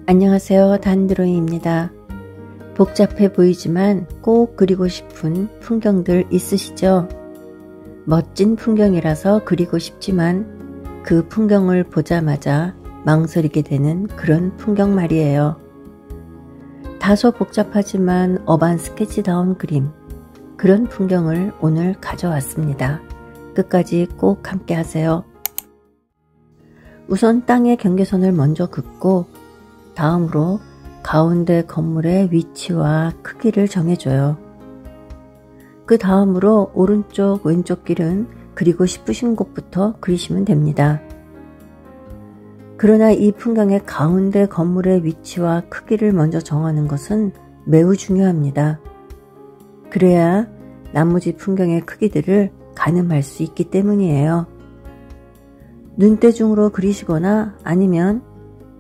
안녕하세요. 단드로이입니다. 복잡해 보이지만 꼭 그리고 싶은 풍경들 있으시죠? 멋진 풍경이라서 그리고 싶지만 그 풍경을 보자마자 망설이게 되는 그런 풍경 말이에요. 다소 복잡하지만 어반 스케치다운 그림, 그런 풍경을 오늘 가져왔습니다. 끝까지 꼭 함께 하세요. 우선 땅의 경계선을 먼저 긋고 다음으로 가운데 건물의 위치와 크기를 정해줘요. 그 다음으로 오른쪽 왼쪽 길은 그리고 싶으신 곳부터 그리시면 됩니다. 그러나 이 풍경의 가운데 건물의 위치와 크기를 먼저 정하는 것은 매우 중요합니다. 그래야 나머지 풍경의 크기들을 가늠할 수 있기 때문이에요. 눈대중으로 그리시거나 아니면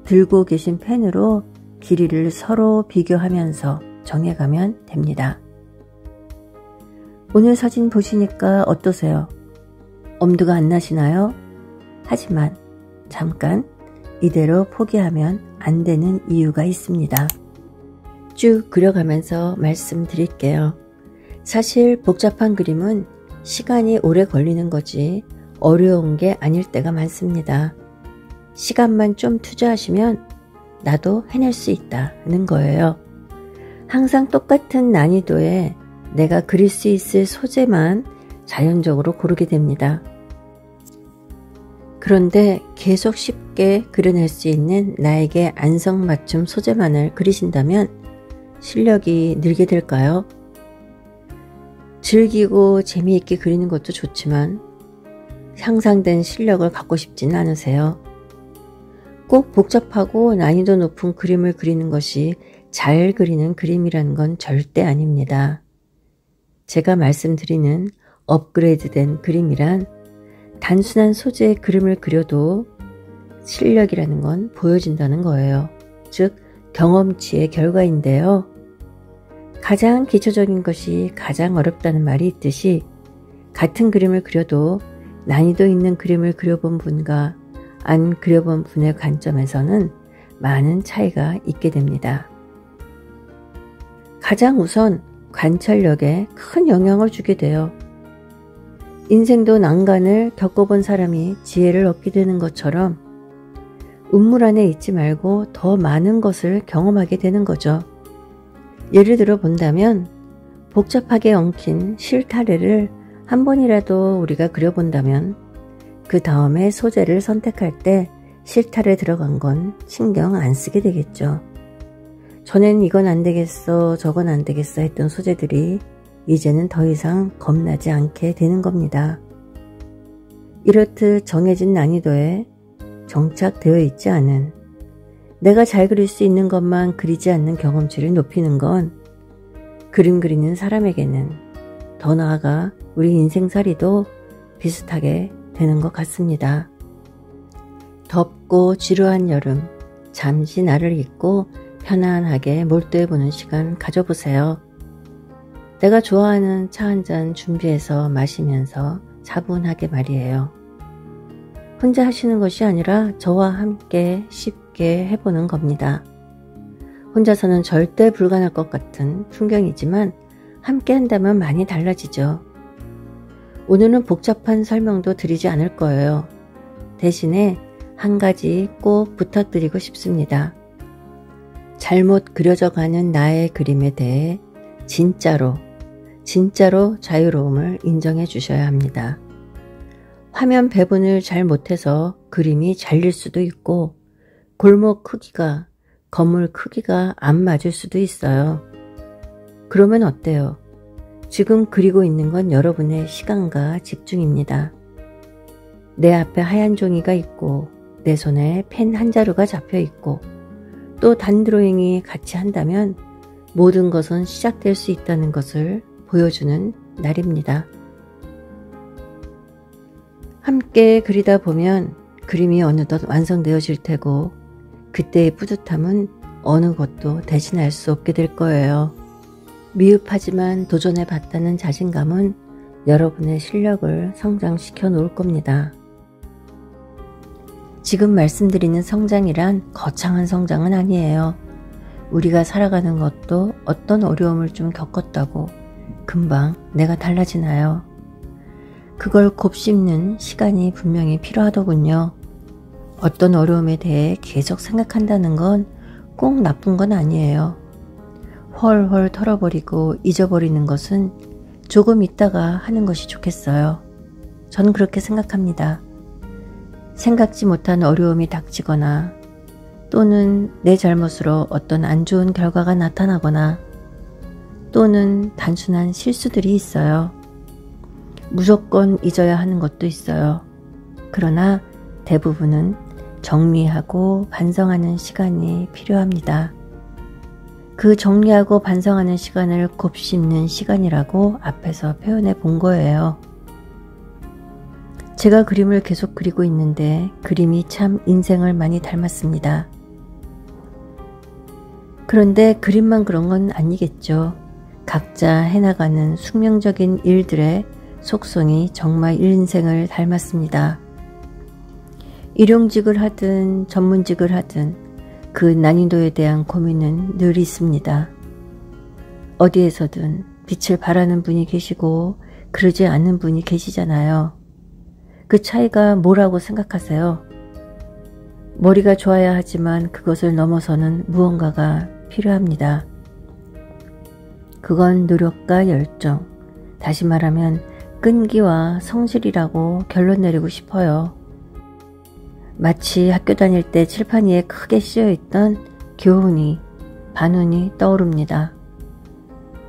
들고 계신 펜으로 길이를 서로 비교하면서 정해가면 됩니다. 오늘 사진 보시니까 어떠세요? 엄두가 안 나시나요? 하지만 잠깐 이대로 포기하면 안 되는 이유가 있습니다. 쭉 그려가면서 말씀드릴게요. 사실 복잡한 그림은 시간이 오래 걸리는 거지 어려운 게 아닐 때가 많습니다. 시간만 좀 투자하시면 나도 해낼 수 있다는 거예요. 항상 똑같은 난이도에 내가 그릴 수 있을 소재만 자연적으로 고르게 됩니다. 그런데 계속 쉽게 그려낼 수 있는 나에게 안성맞춤 소재만을 그리신다면 실력이 늘게 될까요? 즐기고 재미있게 그리는 것도 좋지만 향상된 실력을 갖고 싶지는 않으세요? 꼭 복잡하고 난이도 높은 그림을 그리는 것이 잘 그리는 그림이라는 건 절대 아닙니다. 제가 말씀드리는 업그레이드된 그림이란 단순한 소재의 그림을 그려도 실력이라는 건 보여진다는 거예요. 즉 경험치의 결과인데요. 가장 기초적인 것이 가장 어렵다는 말이 있듯이 같은 그림을 그려도 난이도 있는 그림을 그려본 분과 안 그려본 분의 관점에서는 많은 차이가 있게 됩니다. 가장 우선 관찰력에 큰 영향을 주게 돼요. 인생도 난간을 겪어본 사람이 지혜를 얻게 되는 것처럼 우물 안에 있지 말고 더 많은 것을 경험하게 되는 거죠. 예를 들어 본다면 복잡하게 엉킨 실타래를 한 번이라도 우리가 그려본다면 그 다음에 소재를 선택할 때 실타래 들어간 건 신경 안 쓰게 되겠죠. 전엔 이건 안 되겠어 저건 안 되겠어 했던 소재들이 이제는 더 이상 겁나지 않게 되는 겁니다. 이렇듯 정해진 난이도에 정착되어 있지 않은 내가 잘 그릴 수 있는 것만 그리지 않는 경험치를 높이는 건 그림 그리는 사람에게는 더 나아가 우리 인생살이도 비슷하게 되는 것 같습니다. 덥고 지루한 여름, 잠시 나를 잊고 편안하게 몰두해보는 시간 가져보세요. 내가 좋아하는 차 한 잔 준비해서 마시면서 차분하게 말이에요. 혼자 하시는 것이 아니라 저와 함께 쉽게 해보는 겁니다. 혼자서는 절대 불가능할 것 같은 풍경이지만 함께 한다면 많이 달라지죠. 오늘은 복잡한 설명도 드리지 않을 거예요. 대신에 한 가지 꼭 부탁드리고 싶습니다. 잘못 그려져가는 나의 그림에 대해 진짜로 자유로움을 인정해 주셔야 합니다. 화면 배분을 잘 못해서 그림이 잘릴 수도 있고 골목 크기가, 건물 크기가 안 맞을 수도 있어요. 그러면 어때요? 지금 그리고 있는 건 여러분의 시간과 집중입니다. 내 앞에 하얀 종이가 있고 내 손에 펜 한 자루가 잡혀 있고 또 단드로잉이 같이 한다면 모든 것은 시작될 수 있다는 것을 보여주는 날입니다. 함께 그리다 보면 그림이 어느덧 완성되어질 테고 그때의 뿌듯함은 어느 것도 대신할 수 없게 될 거예요. 미흡하지만 도전해봤다는 자신감은 여러분의 실력을 성장시켜 놓을 겁니다. 지금 말씀드리는 성장이란 거창한 성장은 아니에요. 우리가 살아가는 것도 어떤 어려움을 좀 겪었다고 금방 내가 달라지나요? 그걸 곱씹는 시간이 분명히 필요하더군요. 어떤 어려움에 대해 계속 생각한다는 건 꼭 나쁜 건 아니에요. 헐헐 털어버리고 잊어버리는 것은 조금 있다가 하는 것이 좋겠어요. 전 그렇게 생각합니다. 생각지 못한 어려움이 닥치거나 또는 내 잘못으로 어떤 안 좋은 결과가 나타나거나 또는 단순한 실수들이 있어요. 무조건 잊어야 하는 것도 있어요. 그러나 대부분은 정리하고 반성하는 시간이 필요합니다. 그 정리하고 반성하는 시간을 곱씹는 시간이라고 앞에서 표현해 본 거예요. 제가 그림을 계속 그리고 있는데 그림이 참 인생을 많이 닮았습니다. 그런데 그림만 그런 건 아니겠죠. 각자 해나가는 숙명적인 일들의 속성이 정말 인생을 닮았습니다. 일용직을 하든 전문직을 하든 그 난이도에 대한 고민은 늘 있습니다. 어디에서든 빛을 발하는 분이 계시고 그러지 않는 분이 계시잖아요. 그 차이가 뭐라고 생각하세요? 머리가 좋아야 하지만 그것을 넘어서는 무언가가 필요합니다. 그건 노력과 열정, 다시 말하면 끈기와 성실이라고 결론 내리고 싶어요. 마치 학교 다닐 때 칠판 위에 크게 씌어있던 교훈이, 반운이 떠오릅니다.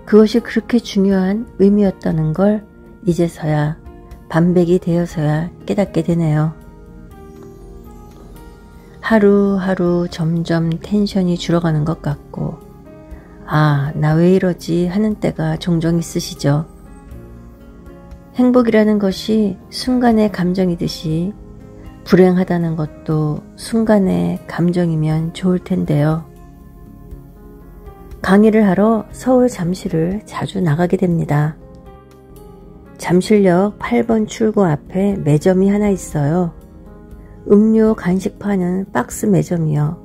그것이 그렇게 중요한 의미였다는 걸 이제서야 반백이 되어서야 깨닫게 되네요. 하루하루 점점 텐션이 줄어가는 것 같고 아, 나 왜 이러지 하는 때가 종종 있으시죠. 행복이라는 것이 순간의 감정이듯이 불행하다는 것도 순간의 감정이면 좋을 텐데요. 강의를 하러 서울 잠실을 자주 나가게 됩니다. 잠실역 8번 출구 앞에 매점이 하나 있어요. 음료 간식 파는 박스 매점이요.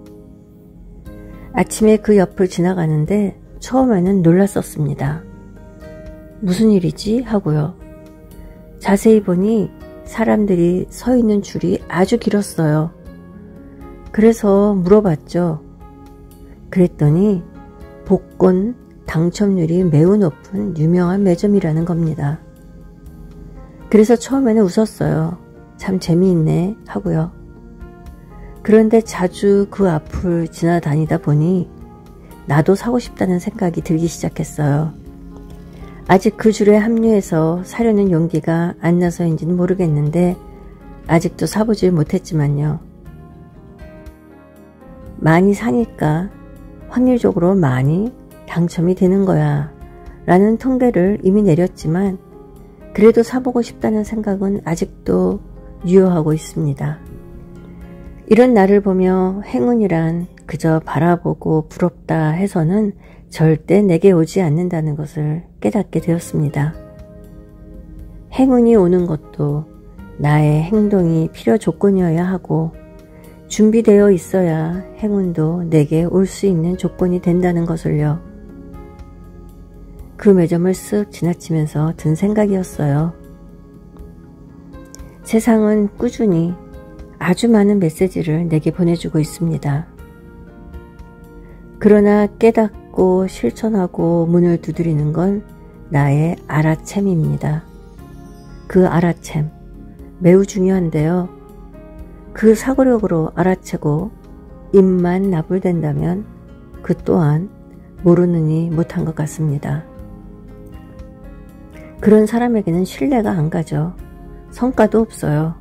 아침에 그 옆을 지나가는데 처음에는 놀랐었습니다. 무슨 일이지? 하고요. 자세히 보니 사람들이 서 있는 줄이 아주 길었어요. 그래서 물어봤죠. 그랬더니 복권 당첨률이 매우 높은 유명한 매점이라는 겁니다. 그래서 처음에는 웃었어요. 참 재미있네 하고요. 그런데 자주 그 앞을 지나다니다 보니 나도 사고 싶다는 생각이 들기 시작했어요. 아직 그 줄에 합류해서 사려는 용기가 안 나서인지는 모르겠는데 아직도 사보질 못했지만요. 많이 사니까 확률적으로 많이 당첨이 되는 거야 라는 통계를 이미 내렸지만 그래도 사보고 싶다는 생각은 아직도 유효하고 있습니다. 이런 나를 보며 행운이란 그저 바라보고 부럽다 해서는 절대 내게 오지 않는다는 것을 깨닫게 되었습니다. 행운이 오는 것도 나의 행동이 필요 조건이어야 하고 준비되어 있어야 행운도 내게 올 수 있는 조건이 된다는 것을요. 그 매점을 쓱 지나치면서 든 생각이었어요. 세상은 꾸준히 아주 많은 메시지를 내게 보내주고 있습니다. 그러나 깨닫고 실천하고 문을 두드리는 건 나의 알아챔입니다. 그 알아챔 매우 중요한데요. 그 사고력으로 알아채고 입만 나불댄다면 그 또한 모르느니 못한 것 같습니다. 그런 사람에게는 신뢰가 안 가죠. 성과도 없어요.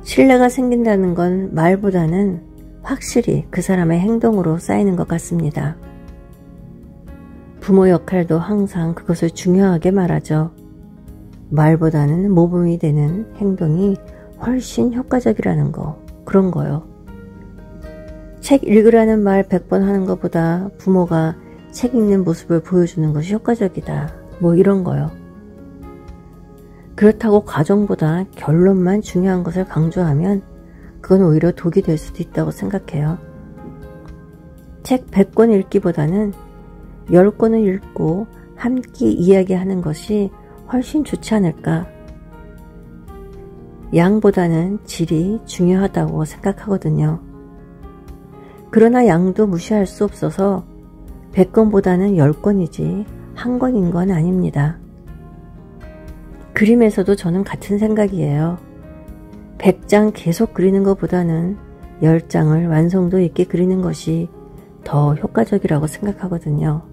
신뢰가 생긴다는 건 말보다는 확실히 그 사람의 행동으로 쌓이는 것 같습니다. 부모 역할도 항상 그것을 중요하게 말하죠. 말보다는 모범이 되는 행동이 훨씬 효과적이라는 거, 그런 거요. 책 읽으라는 말 100번 하는 것보다 부모가 책 읽는 모습을 보여주는 것이 효과적이다. 뭐 이런 거요. 그렇다고 과정보다 결론만 중요한 것을 강조하면 그건 오히려 독이 될 수도 있다고 생각해요. 책 100권 읽기보다는 10권을 읽고 함께 이야기하는 것이 훨씬 좋지 않을까. 양보다는 질이 중요하다고 생각하거든요. 그러나 양도 무시할 수 없어서 100권보다는 10권이지 한 권인 건 아닙니다. 그림에서도 저는 같은 생각이에요. 100장 계속 그리는 것보다는 10장을 완성도 있게 그리는 것이 더 효과적이라고 생각하거든요.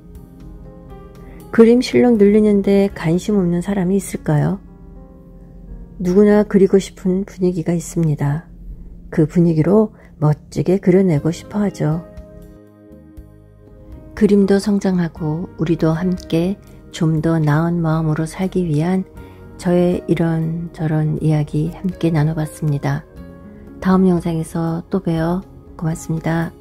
그림 실력 늘리는데 관심 없는 사람이 있을까요? 누구나 그리고 싶은 분위기가 있습니다. 그 분위기로 멋지게 그려내고 싶어 하죠. 그림도 성장하고 우리도 함께 좀 더 나은 마음으로 살기 위한 저의 이런저런 이야기 함께 나눠봤습니다. 다음 영상에서 또 봬요. 고맙습니다.